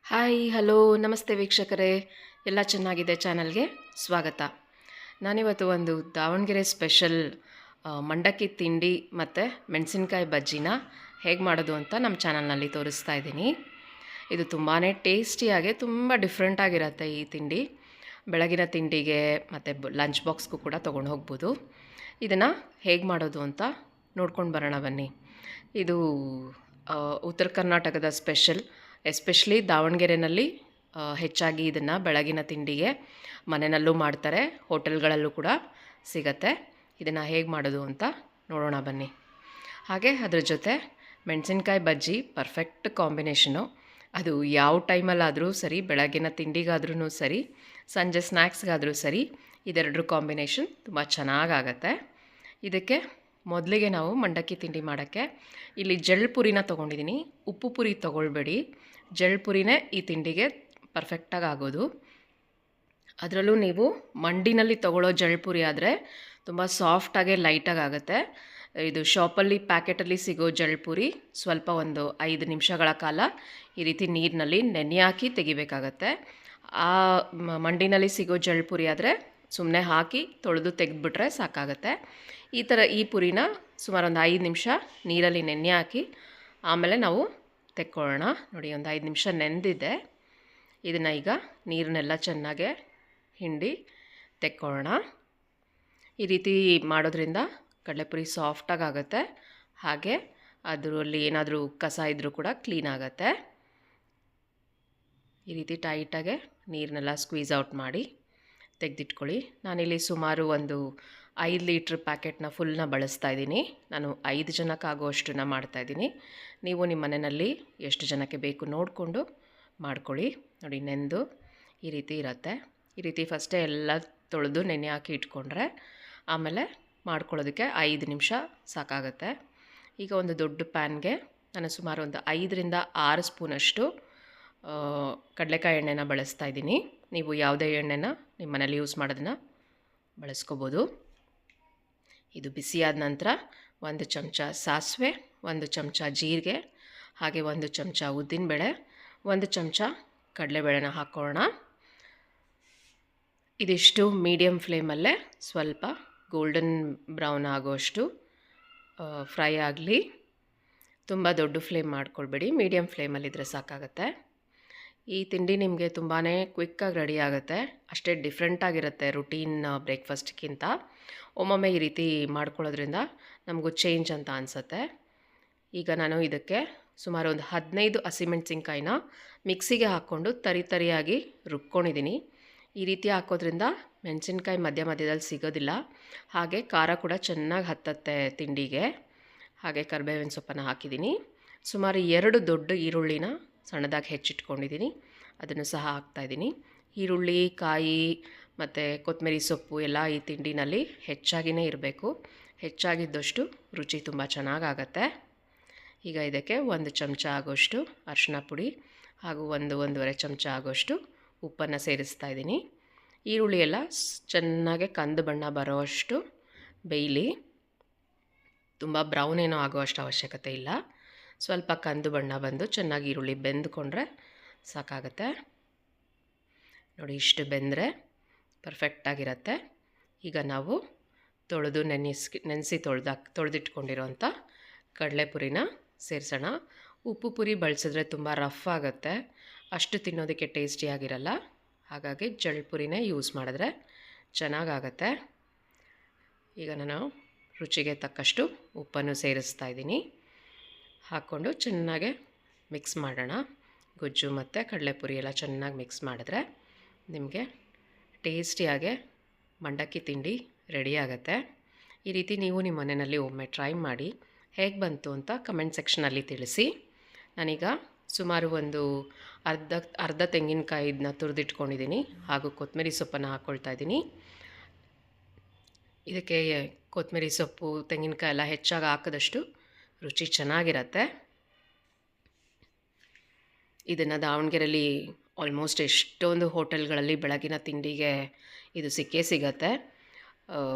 Hi hello ನಮಸ್ತೆ ವೀಕ್ಷಕರೇ, ಎಲ್ಲ ಚೆನ್ನಾಗಿದೆ ಚಾನಲ್ಗೆ ಸ್ವಾಗತ. ನಾನಿವತ್ತು ಒಂದು ದಾವಣಗೆರೆ ಸ್ಪೆಷಲ್ ಮಂಡಕ್ಕಿ ತಿಂಡಿ ಮತ್ತು ಮೆಣಸಿನ್ಕಾಯಿ ಬಜ್ಜಿನ ಹೇಗೆ ಮಾಡೋದು ಅಂತ ನಮ್ಮ ಚಾನಲ್ನಲ್ಲಿ ತೋರಿಸ್ತಾ ಇದ್ದೀನಿ. ಇದು ತುಂಬಾ ಟೇಸ್ಟಿಯಾಗಿ ತುಂಬ ಡಿಫ್ರೆಂಟಾಗಿರುತ್ತೆ ಈ ತಿಂಡಿ. ಬೆಳಗಿನ ತಿಂಡಿಗೆ ಮತ್ತು ಲಂಚ್ ಬಾಕ್ಸ್ಗೂ ಕೂಡ ತೊಗೊಂಡು ಹೋಗ್ಬೋದು. ಇದನ್ನು ಹೇಗೆ ಮಾಡೋದು ಅಂತ ನೋಡ್ಕೊಂಡು ಬರೋಣ ಬನ್ನಿ. ಇದು ಉತ್ತರ ಕರ್ನಾಟಕದ ಸ್ಪೆಷಲ್, ಎಸ್ಪೆಷಲಿ ದಾವಣಗೆರೆಯಲ್ಲಿ ಹೆಚ್ಚಾಗಿ ಇದನ್ನು ಬೆಳಗಿನ ತಿಂಡಿಗೆ ಮನೆಯಲ್ಲೂ ಮಾಡ್ತಾರೆ, ಹೋಟೆಲ್ಗಳಲ್ಲೂ ಕೂಡ ಸಿಗತ್ತೆ. ಇದನ್ನು ಹೇಗೆ ಮಾಡೋದು ಅಂತ ನೋಡೋಣ ಬನ್ನಿ. ಹಾಗೆ ಅದ್ರ ಜೊತೆ ಮೆಣಸಿನ್ಕಾಯಿ ಬಜ್ಜಿ ಪರ್ಫೆಕ್ಟ್ ಕಾಂಬಿನೇಷನು. ಅದು ಯಾವ ಟೈಮಲ್ಲಾದರೂ ಸರಿ, ಬೆಳಗಿನ ತಿಂಡಿಗಾದ್ರೂ ಸರಿ, ಸಂಜೆ ಸ್ನ್ಯಾಕ್ಸ್ಗಾದರೂ ಸರಿ, ಇದೆರಡರ ಕಾಂಬಿನೇಷನ್ ತುಂಬ ಚೆನ್ನಾಗಾಗತ್ತೆ. ಇದಕ್ಕೆ ಮೊದಲಿಗೆ ನಾವು ಮಂಡಕ್ಕಿ ತಿಂಡಿ ಮಾಡೋಕ್ಕೆ ಇಲ್ಲಿ ಜಳ್ಪುರಿನ ತೊಗೊಂಡಿದ್ದೀನಿ. ಉಪ್ಪು ಪುರಿ ತೊಗೊಳ್ಬೇಡಿ, ಜಳ್ಪುರಿನೇ ಈ ತಿಂಡಿಗೆ ಪರ್ಫೆಕ್ಟಾಗಿ ಆಗೋದು. ಅದರಲ್ಲೂ ನೀವು ಮಂಡಿನಲ್ಲಿ ತೊಗೊಳ್ಳೋ ಜಳ್ಪುರಿ ಆದರೆ ತುಂಬ ಸಾಫ್ಟಾಗೆ ಲೈಟಾಗಿ ಆಗುತ್ತೆ. ಇದು ಶಾಪಲ್ಲಿ ಪ್ಯಾಕೆಟಲ್ಲಿ ಸಿಗೋ ಜಳ್ಪುರಿ ಸ್ವಲ್ಪ ಒಂದು 5 ನಿಮಿಷಗಳ ಕಾಲ ಈ ರೀತಿ ನೀರಿನಲ್ಲಿ ನೆನೆ ಹಾಕಿ ತೆಗಿಬೇಕಾಗತ್ತೆ. ಆ ಮಂಡಿನಲ್ಲಿ ಸಿಗೋ ಜಳ್ಪುರಿ ಆದರೆ ಸುಮ್ಮನೆ ಹಾಕಿ ತೊಳೆದು ತೆಗೆದುಬಿಟ್ರೆ ಸಾಕಾಗತ್ತೆ. ಈ ಪುರಿನ ಸುಮಾರು ಒಂದು 5 ನಿಮಿಷ ನೀರಲ್ಲಿ ನೆನೆ ಹಾಕಿ ಆಮೇಲೆ ನಾವು ತೆಕ್ಕೊಳ್ಳೋಣ. ನೋಡಿ, ಒಂದು 5 ನಿಮಿಷ ನೆಂದಿದೆ. ಇದನ್ನು ಈಗ ನೀರನ್ನೆಲ್ಲ ಚೆನ್ನಾಗೆ ಹಿಂಡಿ ತೆಕ್ಕೊಳ್ಳೋಣ. ಈ ರೀತಿ ಮಾಡೋದ್ರಿಂದ ಕಡಲೆಪುರಿ ಸಾಫ್ಟಾಗಿ ಆಗುತ್ತೆ. ಹಾಗೆ ಅದರಲ್ಲಿ ಏನಾದರೂ ಕಸ ಇದ್ದರೂ ಕೂಡ ಕ್ಲೀನ್ ಆಗುತ್ತೆ. ಈ ರೀತಿ ಟೈಟಾಗೆ ನೀರನ್ನೆಲ್ಲ ಸ್ಕ್ವೀಸ್ ಔಟ್ ಮಾಡಿ ತೆಗೆದಿಟ್ಕೊಳ್ಳಿ. ನಾನಿಲ್ಲಿ ಸುಮಾರು ಒಂದು 5 ಲೀಟ್ರ್ ಪ್ಯಾಕೆಟ್ನ ಫುಲ್ನ ಬಳಸ್ತಾ ಇದ್ದೀನಿ. ನಾನು 5 ಜನಕ್ಕಾಗುವಷ್ಟನ್ನು ಮಾಡ್ತಾಯಿದ್ದೀನಿ. ನೀವು ನಿಮ್ಮ ಮನೆಯಲ್ಲಿ ಎಷ್ಟು ಜನಕ್ಕೆ ಬೇಕು ನೋಡಿಕೊಂಡು ಮಾಡ್ಕೊಳ್ಳಿ. ನೋಡಿ, ನೆಂದು ಈ ರೀತಿ ಇರುತ್ತೆ. ಈ ರೀತಿ ಫಸ್ಟೇ ಎಲ್ಲ ತೊಳೆದು ನೆನೆ ಹಾಕಿ ಇಟ್ಕೊಂಡ್ರೆ ಆಮೇಲೆ ಮಾಡ್ಕೊಳ್ಳೋದಕ್ಕೆ 5 ನಿಮಿಷ ಸಾಕಾಗುತ್ತೆ. ಈಗ ಒಂದು ದೊಡ್ಡ ಪ್ಯಾನ್ಗೆ ನಾನು ಸುಮಾರು ಒಂದು 5ರಿಂದ 6 ಸ್ಪೂನಷ್ಟು ಕಡಲೆಕಾಯಿ ಎಣ್ಣೆನ ಬಳಸ್ತಾ ಇದ್ದೀನಿ. ನೀವು ಯಾವುದೇ ಎಣ್ಣೆನ ನಿಮ್ಮ ಮನೇಲಿ ಯೂಸ್ ಮಾಡೋದನ್ನು ಬಳಸ್ಕೋಬೋದು. ಇದು ಬಿಸಿಯಾದ ನಂತರ 1 ಚಮಚ ಸಾಸಿವೆ, 1 ಚಮಚ ಜೀರಿಗೆ, ಹಾಗೆ 1 ಚಮಚ ಉದ್ದಿನಬೇಳೆ, 1 ಚಮಚ ಕಡಲೆಬೇಳೆನ ಹಾಕ್ಕೊಳ್ಳೋಣ. ಇದಿಷ್ಟು ಮೀಡಿಯಮ್ ಫ್ಲೇಮಲ್ಲೇ ಸ್ವಲ್ಪ ಗೋಲ್ಡನ್ ಬ್ರೌನ್ ಆಗೋಷ್ಟು ಫ್ರೈ ಆಗಲಿ. ತುಂಬ ದೊಡ್ಡ ಫ್ಲೇಮ್ ಮಾಡ್ಕೊಳ್ಬೇಡಿ, ಮೀಡಿಯಮ್ ಫ್ಲೇಮಲ್ಲಿದ್ದರೆ ಸಾಕಾಗುತ್ತೆ. ಈ ತಿಂಡಿ ನಿಮಗೆ ತುಂಬಾ ಕ್ವಿಕ್ಕಾಗಿ ರೆಡಿ ಆಗುತ್ತೆ. ಅಷ್ಟೇ ಡಿಫ್ರೆಂಟಾಗಿರುತ್ತೆ ರುಟೀನ್ ಬ್ರೇಕ್ಫಾಸ್ಟ್ಗಿಂತ. ಒಮ್ಮೊಮ್ಮೆ ಈ ರೀತಿ ಮಾಡ್ಕೊಳ್ಳೋದ್ರಿಂದ ನಮಗೂ ಚೇಂಜ್ ಅಂತ ಅನಿಸುತ್ತೆ. ಈಗ ನಾನು ಇದಕ್ಕೆ ಸುಮಾರು ಒಂದು 15 ಹಸಿಮೆಣಸಿನ್ಕಾಯಿನ ಮಿಕ್ಸಿಗೆ ಹಾಕ್ಕೊಂಡು ತರಿಯಾಗಿ ರುಬ್ಕೊಂಡಿದ್ದೀನಿ. ಈ ರೀತಿ ಹಾಕೋದ್ರಿಂದ ಮೆಣಸಿನ್ಕಾಯಿ ಮಧ್ಯದಲ್ಲಿ ಸಿಗೋದಿಲ್ಲ. ಹಾಗೆ ಖಾರ ಕೂಡ ಚೆನ್ನಾಗಿ ಹತ್ತತ್ತೆ ತಿಂಡಿಗೆ. ಹಾಗೆ ಕರಿಬೇವಿನ ಸೊಪ್ಪನ್ನು ಹಾಕಿದ್ದೀನಿ. ಸುಮಾರು 2 ದೊಡ್ಡ ಈರುಳ್ಳಿನ ಸಣ್ಣದಾಗಿ ಹೆಚ್ಚಿಟ್ಕೊಂಡಿದ್ದೀನಿ, ಅದನ್ನು ಸಹ ಹಾಕ್ತಾಯಿದ್ದೀನಿ. ಈರುಳ್ಳಿ, ಕಾಯಿ ಮತ್ತು ಕೊತ್ತಂಬರಿ ಸೊಪ್ಪು ಎಲ್ಲ ಈ ತಿಂಡಿನಲ್ಲಿ ಹೆಚ್ಚಾಗಿಯೇ ಇರಬೇಕು. ಹೆಚ್ಚಾಗಿದ್ದಷ್ಟು ರುಚಿ ತುಂಬ ಚೆನ್ನಾಗಾಗತ್ತೆ. ಈಗ ಇದಕ್ಕೆ 1 ಚಮಚ ಆಗೋಷ್ಟು ಅರಿಶಿನ ಪುಡಿ ಹಾಗೂ 1-1.5 ಚಮಚ ಆಗೋಷ್ಟು ಉಪ್ಪನ್ನು ಸೇರಿಸ್ತಾ ಇದ್ದೀನಿ. ಈರುಳ್ಳಿ ಎಲ್ಲ ಚೆನ್ನಾಗೆ ಕಂದು ಬಣ್ಣ ಬರೋಷ್ಟು ಬೇಯಲಿ. ತುಂಬ ಬ್ರೌನ್ ಏನೋ ಆಗೋಷ್ಟು ಅವಶ್ಯಕತೆ ಇಲ್ಲ. ಸ್ವಲ್ಪ ಕಂದು ಬಣ್ಣ ಬಂದು ಚೆನ್ನಾಗಿ ಈರುಳ್ಳಿ ಬೆಂದುಕೊಂಡ್ರೆ ಸಾಕಾಗತ್ತೆ. ನೋಡಿ, ಇಷ್ಟು ಬೆಂದರೆ ಪರ್ಫೆಕ್ಟಾಗಿರುತ್ತೆ. ಈಗ ನಾವು ನೆನೆಸಿ ತೊಳೆದಿಟ್ಕೊಂಡಿರೋಂಥ ಕಡಲೆಪುರಿನ ಸೇರಿಸೋಣ. ಉಪ್ಪು ಪುರಿ ಬಳಸಿದ್ರೆ ತುಂಬ ರಫ್ ಆಗುತ್ತೆ, ಅಷ್ಟು ತಿನ್ನೋದಕ್ಕೆ ಟೇಸ್ಟಿಯಾಗಿರಲ್ಲ. ಹಾಗಾಗಿ ಜಳ್ಪುರಿನೇ ಯೂಸ್ ಮಾಡಿದ್ರೆ ಚೆನ್ನಾಗಾಗತ್ತೆ. ಈಗ ನಾನು ರುಚಿಗೆ ತಕ್ಕಷ್ಟು ಉಪ್ಪನ್ನು ಸೇರಿಸ್ತಾ ಇದ್ದೀನಿ. ಹಾಕ್ಕೊಂಡು ಚೆನ್ನಾಗೆ ಮಿಕ್ಸ್ ಮಾಡೋಣ. ಗೊಜ್ಜು ಮತ್ತು ಕಡಲೆಪುರಿ ಎಲ್ಲ ಚೆನ್ನಾಗಿ ಮಿಕ್ಸ್ ಮಾಡಿದ್ರೆ ನಿಮಗೆ ಟೇಸ್ಟಿಯಾಗೆ ಮಂಡಕ್ಕಿ ತಿಂಡಿ ರೆಡಿ ಆಗುತ್ತೆ. ಈ ರೀತಿ ನೀವು ನಿಮ್ಮ ಮನೆಯಲ್ಲಿ ಒಮ್ಮೆ ಟ್ರೈ ಮಾಡಿ ಹೇಗೆ ಬಂತು ಅಂತ ಕಮೆಂಟ್ ಸೆಕ್ಷನಲ್ಲಿ ತಿಳಿಸಿ. ನಾನೀಗ ಸುಮಾರು ಒಂದು ಅರ್ಧ ತೆಂಗಿನಕಾಯಿನ ತುರಿದಿಟ್ಕೊಂಡಿದ್ದೀನಿ, ಹಾಗೂ ಕೊತ್ತಂಬರಿ ಸೊಪ್ಪನ್ನು ಹಾಕ್ಕೊಳ್ತಾ ಇದ್ದೀನಿ. ಇದಕ್ಕೆ ಕೊತ್ತಂಬರಿ ಸೊಪ್ಪು, ತೆಂಗಿನಕಾಯಿ ಎಲ್ಲ ಹೆಚ್ಚಾಗಿ ಹಾಕಿದಷ್ಟು ರುಚಿ ಚೆನ್ನಾಗಿರುತ್ತೆ. ಇದನ್ನು ದಾವಣಗೆರೆಯಲ್ಲಿ ಆಲ್ಮೋಸ್ಟ್ ಎಷ್ಟೊಂದು ಹೋಟೆಲ್ಗಳಲ್ಲಿ ಬೆಳಗಿನ ತಿಂಡಿಗೆ ಇದು ಸಿಕ್ಕೇ ಸಿಗತ್ತೆ.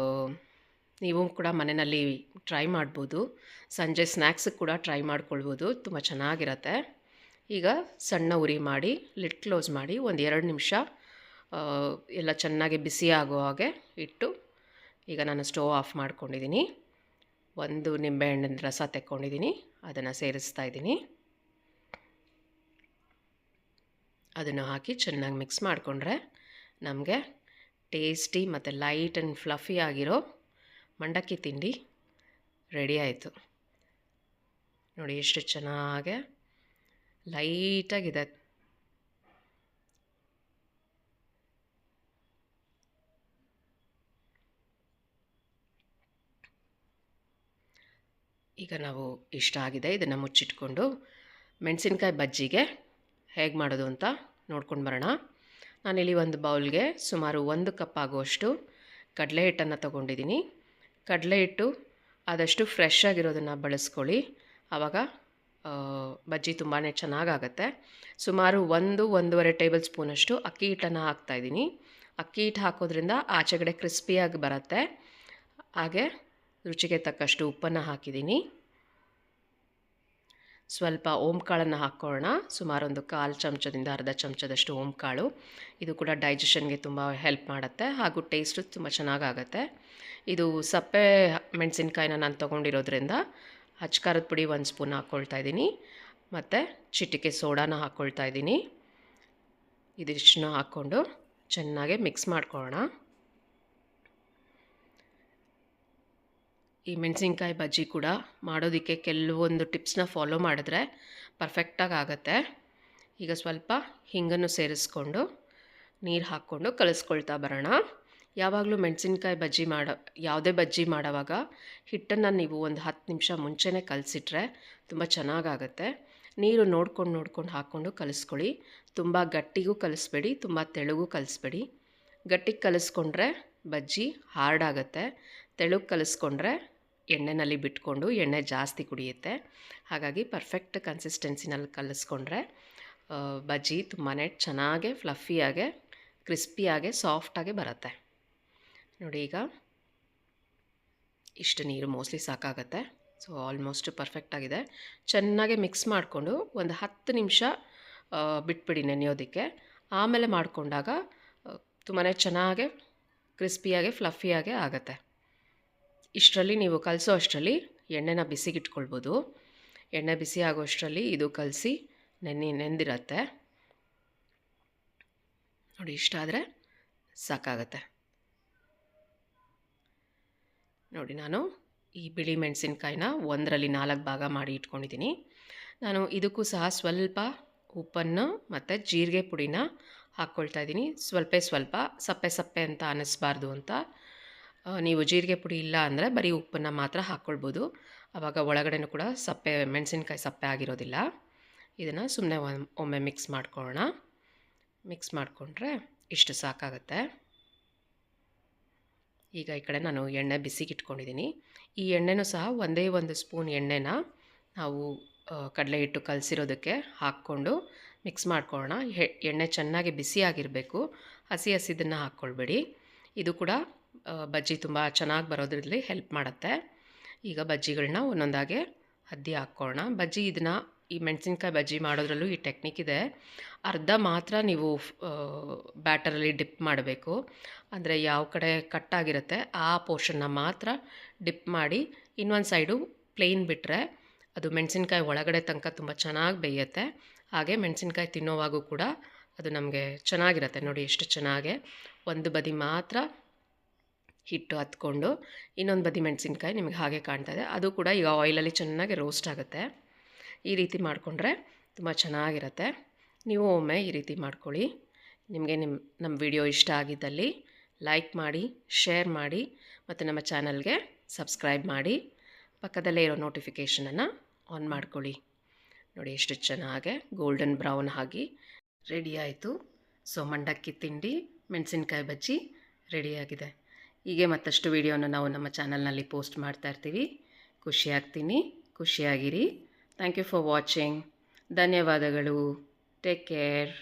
ನೀವು ಕೂಡ ಮನೆಯಲ್ಲಿ ಟ್ರೈ ಮಾಡ್ಬೋದು. ಸಂಜೆ ಸ್ನ್ಯಾಕ್ಸಿಗೆ ಕೂಡ ಟ್ರೈ ಮಾಡ್ಕೊಳ್ಬೋದು, ತುಂಬ ಚೆನ್ನಾಗಿರುತ್ತೆ. ಈಗ ಸಣ್ಣ ಉರಿ ಮಾಡಿ ಲಿಡ್ ಕ್ಲೋಸ್ ಮಾಡಿ ಒಂದು 2 ನಿಮಿಷ ಎಲ್ಲ ಚೆನ್ನಾಗಿ ಬಿಸಿ ಆಗೋ ಹಾಗೆ ಇಟ್ಟು ಈಗ ನಾನು ಸ್ಟವ್ ಆಫ್ ಮಾಡ್ಕೊಂಡಿದ್ದೀನಿ. ಒಂದು ನಿಂಬೆಹಣ್ಣಿನ ರಸ ತೆಕ್ಕೊಂಡಿದ್ದೀನಿ, ಅದನ್ನು ಸೇರಿಸ್ತಾ ಇದ್ದೀನಿ. ಅದನ್ನು ಹಾಕಿ ಚೆನ್ನಾಗಿ ಮಿಕ್ಸ್ ಮಾಡಿಕೊಂಡ್ರೆ ನಮಗೆ ಟೇಸ್ಟಿ ಮತ್ತು ಲೈಟ್ ಆ್ಯಂಡ್ ಫ್ಲಫಿ ಆಗಿರೋ ಮಂಡಕ್ಕಿ ತಿಂಡಿ ರೆಡಿ ಆಯಿತು. ನೋಡಿ ಎಷ್ಟು ಚೆನ್ನಾಗೆ ಲೈಟಾಗಿದೆ. ಈಗ ನಾವು ಇಷ್ಟ ಆಗಿದೆ, ಇದನ್ನು ಮುಚ್ಚಿಟ್ಕೊಂಡು ಮೆಣಸಿನ್ಕಾಯಿ ಬಜ್ಜಿಗೆ ಹೇಗೆ ಮಾಡೋದು ಅಂತ ನೋಡ್ಕೊಂಡು ಬರೋಣ. ನಾನಿಲ್ಲಿ ಒಂದು ಬೌಲ್ಗೆ ಸುಮಾರು 1 ಕಪ್ ಆಗುವಷ್ಟು ಕಡಲೆ ಹಿಟ್ಟನ್ನು ತೊಗೊಂಡಿದ್ದೀನಿ. ಕಡಲೆ ಹಿಟ್ಟು ಆದಷ್ಟು ಫ್ರೆಶ್ ಆಗಿರೋದನ್ನು ಬಳಸ್ಕೊಳ್ಳಿ, ಆವಾಗ ಬಜ್ಜಿ ತುಂಬಾ ಚೆನ್ನಾಗಾಗತ್ತೆ. ಸುಮಾರು 1-1.5 ಟೇಬಲ್ ಸ್ಪೂನಷ್ಟು ಅಕ್ಕಿ ಹಿಟ್ಟನ್ನು ಹಾಕ್ತಾಯಿದ್ದೀನಿ. ಅಕ್ಕಿ ಹಿಟ್ಟು ಹಾಕೋದ್ರಿಂದ ಆಚೆಗಡೆ ಕ್ರಿಸ್ಪಿಯಾಗಿ ಬರುತ್ತೆ. ಹಾಗೆ ರುಚಿಗೆ ತಕ್ಕಷ್ಟು ಉಪ್ಪನ್ನು ಹಾಕಿದ್ದೀನಿ. ಸ್ವಲ್ಪ ಓಂಕಾಳನ್ನು ಹಾಕ್ಕೊಳ್ಳೋಣ. ಸುಮಾರು ಒಂದು 1/4 ಚಮಚದಿಂದ ಅರ್ಧ ಚಮಚದಷ್ಟು ಓಂಕಾಳು. ಇದು ಕೂಡ ಡೈಜೆಷನ್ಗೆ ತುಂಬ ಹೆಲ್ಪ್ ಮಾಡುತ್ತೆ, ಹಾಗೂ ಟೇಸ್ಟು ತುಂಬ ಚೆನ್ನಾಗಾಗತ್ತೆ. ಇದು ಸಪ್ಪೆ ಮೆಣಸಿನ್ಕಾಯಿನ ನಾನು ತೊಗೊಂಡಿರೋದ್ರಿಂದ ಅಚ್ಕಾರದ ಪುಡಿ 1 ಸ್ಪೂನ್ ಹಾಕ್ಕೊಳ್ತಾ ಇದ್ದೀನಿ, ಮತ್ತು ಚಿಟಿಕೆ ಸೋಡಾನ ಹಾಕ್ಕೊಳ್ತಾ ಇದ್ದೀನಿ. ಇದಿಷ್ಟನ್ನ ಹಾಕ್ಕೊಂಡು ಚೆನ್ನಾಗಿ ಮಿಕ್ಸ್ ಮಾಡ್ಕೊಳ್ಳೋಣ. ಈ ಮೆಣಸಿನ್ಕಾಯಿ ಬಜ್ಜಿ ಕೂಡ ಮಾಡೋದಕ್ಕೆ ಕೆಲವೊಂದು ಟಿಪ್ಸ್ನ ಫಾಲೋ ಮಾಡಿದ್ರೆ ಪರ್ಫೆಕ್ಟಾಗಿ ಆಗುತ್ತೆ. ಈಗ ಸ್ವಲ್ಪ ಹಿಂಗನ್ನು ಸೇರಿಸ್ಕೊಂಡು ನೀರು ಹಾಕ್ಕೊಂಡು ಕಲಿಸ್ಕೊಳ್ತಾ ಬರೋಣ. ಯಾವಾಗಲೂ ಮೆಣಸಿನ್ಕಾಯಿ ಬಜ್ಜಿ ಯಾವುದೇ ಬಜ್ಜಿ ಮಾಡೋವಾಗ ಹಿಟ್ಟನ್ನು ನೀವು ಒಂದು 10 ನಿಮಿಷ ಮುಂಚೆನೇ ಕಲಸಿಟ್ರೆ ತುಂಬ ಚೆನ್ನಾಗಾಗತ್ತೆ. ನೀರು ನೋಡ್ಕೊಂಡು ಹಾಕ್ಕೊಂಡು ಕಲಿಸ್ಕೊಳ್ಳಿ. ತುಂಬ ಗಟ್ಟಿಗೂ ಕಲಿಸ್ಬೇಡಿ, ತುಂಬ ತೆಳುಗೂ ಕಲಿಸ್ಬೇಡಿ. ಗಟ್ಟಿಗೆ ಕಲಿಸ್ಕೊಂಡ್ರೆ ಬಜ್ಜಿ ಹಾರ್ಡ್ ಆಗುತ್ತೆ, ತೆಳುಗೆ ಕಲಿಸ್ಕೊಂಡ್ರೆ ಎಣ್ಣೆಯಲ್ಲಿ ಬಿಟ್ಕೊಂಡು ಎಣ್ಣೆ ಜಾಸ್ತಿ ಕುಡಿಯುತ್ತೆ. ಹಾಗಾಗಿ ಪರ್ಫೆಕ್ಟ್ ಕನ್ಸಿಸ್ಟೆನ್ಸಿನಲ್ಲಿ ಕಲಿಸ್ಕೊಂಡ್ರೆ ಬಜ್ಜಿ ತುಂಬಾ ಚೆನ್ನಾಗೆ ಫ್ಲಫಿಯಾಗೆ ಕ್ರಿಸ್ಪಿಯಾಗೆ ಸಾಫ್ಟಾಗೆ ಬರುತ್ತೆ. ನೋಡಿ ಈಗ ಇಷ್ಟು ನೀರು ಮೋಸ್ಟ್ಲಿ ಸಾಕಾಗುತ್ತೆ. ಸೊ ಆಲ್ಮೋಸ್ಟ್ ಪರ್ಫೆಕ್ಟಾಗಿದೆ. ಚೆನ್ನಾಗಿ ಮಿಕ್ಸ್ ಮಾಡಿಕೊಂಡು ಒಂದು 10 ನಿಮಿಷ ಬಿಟ್ಬಿಡಿ ನೆನೆಯೋದಕ್ಕೆ. ಆಮೇಲೆ ಮಾಡಿಕೊಂಡಾಗ ತುಂಬಾ ಚೆನ್ನಾಗೆ ಕ್ರಿಸ್ಪಿಯಾಗೆ ಫ್ಲಫಿಯಾಗೆ ಆಗುತ್ತೆ. ಇಷ್ಟರಲ್ಲಿ ನೀವು ಕಲಸೋ ಅಷ್ಟರಲ್ಲಿ ಎಣ್ಣೆನ ಬಿಸಿಗಿಟ್ಕೊಳ್ಬೋದು. ಎಣ್ಣೆ ಬಿಸಿ ಆಗೋ ಅಷ್ಟರಲ್ಲಿ ಇದು ಕಲಸಿ ನೆಂದಿರತ್ತೆ. ನೋಡಿ ಇಷ್ಟ ಆದರೆ ಸಾಕಾಗತ್ತೆ. ನೋಡಿ ನಾನು ಈ ಬಿಳಿ ಮೆಣಸಿನ್ಕಾಯಿನ 1ರಲ್ಲಿ 4 ಭಾಗ ಮಾಡಿ ಇಟ್ಕೊಂಡಿದ್ದೀನಿ. ನಾನು ಇದಕ್ಕೂ ಸಹ ಸ್ವಲ್ಪ ಉಪ್ಪನ್ನು ಮತ್ತು ಜೀರಿಗೆ ಪುಡಿನ ಹಾಕ್ಕೊಳ್ತಾ ಇದ್ದೀನಿ. ಸ್ವಲ್ಪ ಸಪ್ಪೆ ಅಂತ ಅನ್ನಿಸ್ಬಾರ್ದು ಅಂತ. ನೀವು ಜೀರಿಗೆ ಪುಡಿ ಇಲ್ಲ ಅಂದರೆ ಬರೀ ಉಪ್ಪನ್ನು ಮಾತ್ರ ಹಾಕ್ಕೊಳ್ಬೋದು, ಆವಾಗ ಒಳಗಡೆನೂ ಕೂಡ ಮೆಣಸಿನ್ಕಾಯಿ ಸಪ್ಪೆ ಆಗಿರೋದಿಲ್ಲ. ಇದನ್ನು ಸುಮ್ಮನೆ ಒಮ್ಮೆ ಮಿಕ್ಸ್ ಮಾಡ್ಕೊಳ್ಳೋಣ. ಮಿಕ್ಸ್ ಮಾಡಿಕೊಂಡ್ರೆ ಇಷ್ಟು ಸಾಕಾಗುತ್ತೆ. ಈಗ ಈ ಕಡೆ ನಾನು ಎಣ್ಣೆ ಬಿಸಿಗೆ ಇಟ್ಕೊಂಡಿದ್ದೀನಿ. ಈ ಎಣ್ಣೆನೂ ಸಹ ಒಂದೇ 1 ಸ್ಪೂನ್ ಎಣ್ಣೆನ ನಾವು ಕಡಲೆ ಹಿಟ್ಟು ಕಲಸಿರೋದಕ್ಕೆ ಹಾಕ್ಕೊಂಡು ಮಿಕ್ಸ್ ಮಾಡ್ಕೊಳ್ಳೋಣ. ಎಣ್ಣೆ ಚೆನ್ನಾಗಿ ಬಿಸಿಯಾಗಿರಬೇಕು, ಹಸಿದನ್ನು ಹಾಕ್ಕೊಳ್ಬೇಡಿ. ಇದು ಕೂಡ ಬಜ್ಜಿ ತುಂಬ ಚೆನ್ನಾಗಿ ಬರೋದ್ರಲ್ಲಿ ಹೆಲ್ಪ್ ಮಾಡುತ್ತೆ. ಈಗ ಬಜ್ಜಿಗಳನ್ನ ಒಂದೊಂದಾಗೆ ಅದ್ದಿ ಹಾಕ್ಕೊಳ್ಳೋಣ. ಈ ಮೆಣಸಿನ್ಕಾಯಿ ಬಜ್ಜಿ ಮಾಡೋದ್ರಲ್ಲೂ ಈ ಟೆಕ್ನಿಕ್ ಇದೆ. ಅರ್ಧ ಮಾತ್ರ ನೀವು ಬ್ಯಾಟರಲ್ಲಿ ಡಿಪ್ ಮಾಡಬೇಕು. ಅಂದರೆ ಯಾವ ಕಡೆ ಕಟ್ಟಾಗಿರುತ್ತೆ ಆ ಪೋರ್ಷನ್ನ ಮಾತ್ರ ಡಿಪ್ ಮಾಡಿ ಇನ್ನೊಂದು ಸೈಡು ಪ್ಲೇನ್ ಬಿಟ್ಟರೆ ಅದು ಮೆಣಸಿನ್ಕಾಯಿ ಒಳಗಡೆ ತನಕ ತುಂಬ ಚೆನ್ನಾಗಿ ಬೇಯುತ್ತೆ. ಹಾಗೆ ಮೆಣಸಿನ್ಕಾಯಿ ತಿನ್ನೋವಾಗೂ ಕೂಡ ಅದು ನಮಗೆ ಚೆನ್ನಾಗಿರುತ್ತೆ. ನೋಡಿ ಎಷ್ಟು ಚೆನ್ನಾಗೆ ಒಂದು ಬದಿ ಮಾತ್ರ ಹಿಟ್ಟು ಹತ್ಕೊಂಡು ಇನ್ನೊಂದು ಬದಿ ಮೆಣಸಿನ್ಕಾಯಿ ನಿಮಗೆ ಹಾಗೆ ಕಾಣ್ತಾ ಇದೆ. ಅದು ಕೂಡ ಈಗ ಆಯಿಲಲ್ಲಿ ಚೆನ್ನಾಗಿ ರೋಸ್ಟ್ ಆಗುತ್ತೆ. ಈ ರೀತಿ ಮಾಡಿಕೊಂಡ್ರೆ ತುಂಬ ಚೆನ್ನಾಗಿರುತ್ತೆ. ನೀವು ಒಮ್ಮೆ ಈ ರೀತಿ ಮಾಡ್ಕೊಳ್ಳಿ. ನಿಮಗೆ ನಮ್ಮ ವಿಡಿಯೋ ಇಷ್ಟ ಆಗಿದ್ದಲ್ಲಿ ಲೈಕ್ ಮಾಡಿ, ಶೇರ್ ಮಾಡಿ, ಮತ್ತು ನಮ್ಮ ಚಾನಲ್ಗೆ ಸಬ್ಸ್ಕ್ರೈಬ್ ಮಾಡಿ. ಪಕ್ಕದಲ್ಲೇ ಇರೋ ನೋಟಿಫಿಕೇಷನನ್ನು ಆನ್ ಮಾಡ್ಕೊಳ್ಳಿ. ನೋಡಿ ಎಷ್ಟು ಚೆನ್ನಾಗೆ ಗೋಲ್ಡನ್ ಬ್ರೌನ್ ಆಗಿ ರೆಡಿ ಆಯಿತು. ಸೊ ಮಂಡಕ್ಕಿ ತಿಂಡಿ ಮೆಣಸಿನ್ಕಾಯಿ ಬಜ್ಜಿ ರೆಡಿಯಾಗಿದೆ. ಹೀಗೆ ಮತ್ತಷ್ಟು ವಿಡಿಯೋನ ನಾವು ನಮ್ಮ ಚಾನಲ್ನಲ್ಲಿ ಪೋಸ್ಟ್ ಮಾಡ್ತಾ ಇರ್ತೀವಿ. ಖುಷಿಯಾಗಿರಿ. Thank you for watching. ಧನ್ಯವಾದಗಳು. Take care.